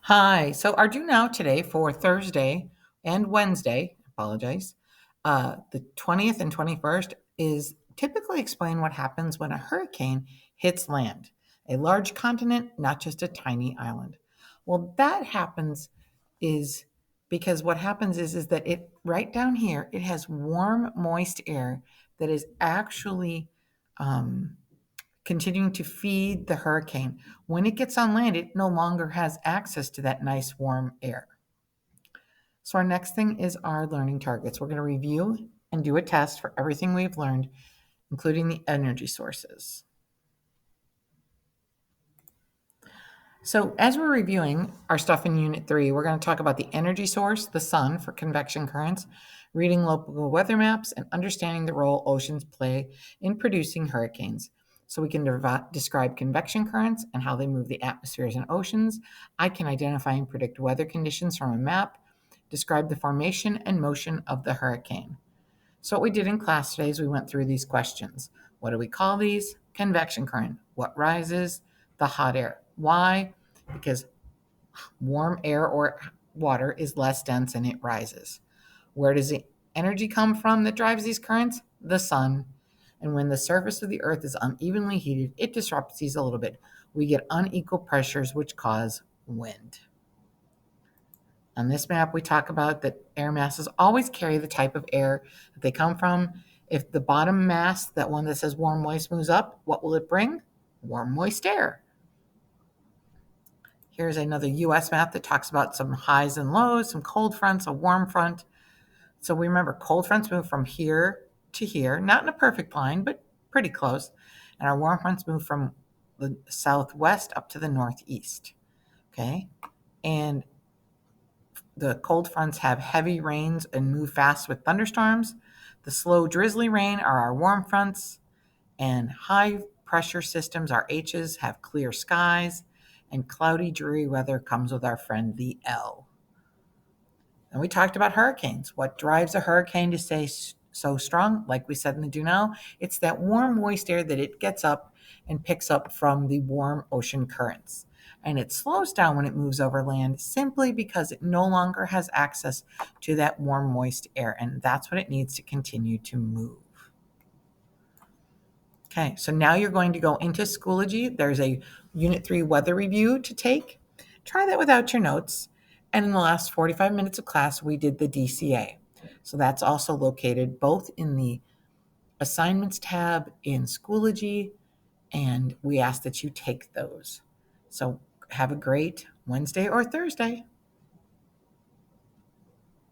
Hi. So our due now today for Thursday and Wednesday, apologize, the 20th and 21st is typically explain what happens when a hurricane hits land, a large continent, not just a tiny island. Well, that happens is because what happens is that it right down here, it has warm, moist air that is actually um, continuing to feed the hurricane. When it gets on land, it no longer has access to that nice warm air. So, our next thing is our learning targets. We're going to review and do a test for everything we've learned, including the energy sources. So, as we're reviewing our stuff in Unit 3, we're going to talk about the energy source, the sun, for convection currents, reading local weather maps, and understanding the role oceans play in producing hurricanes. So, we can describe convection currents and how they move the atmospheres and oceans. I can identify and predict weather conditions from a map, describe the formation and motion of the hurricane. So, what we did in class today is we went through these questions. What do we call these? Convection current. What rises? The hot air. Why? Because warm air or water is less dense and it rises. Where does the energy come from that drives these currents? The sun. And when the surface of the earth is unevenly heated, it disrupts these a little bit. We get unequal pressures, which cause wind. On this map, we talk about that air masses always carry the type of air that they come from. If the bottom mass, that one that says warm, moist, moves up, what will it bring? Warm, moist air. Here's another US map that talks about some highs and lows, some cold fronts, a warm front. So we remember cold fronts move from here to here, not in a perfect line, but pretty close. And our warm fronts move from the southwest up to the northeast. Okay. And the cold fronts have heavy rains and move fast with thunderstorms. The slow, drizzly rain are our warm fronts, and high pressure systems, our H's, have clear skies, and cloudy, dreary weather comes with our friend the L. And we talked about hurricanes. What drives a hurricane to stay so strong? Like we said in the do now, it's that warm, moist air that it gets up and picks up from the warm ocean currents. And it slows down when it moves over land simply because it no longer has access to that warm, moist air. And that's what it needs to continue to move. Okay, so now you're going to go into Schoology. There's a Unit 3 weather review to take. Try that without your notes. And in the last 45 minutes of class, we did the DCA. So that's also located both in the Assignments tab in Schoology, and we ask that you take those. So have a great Wednesday or Thursday.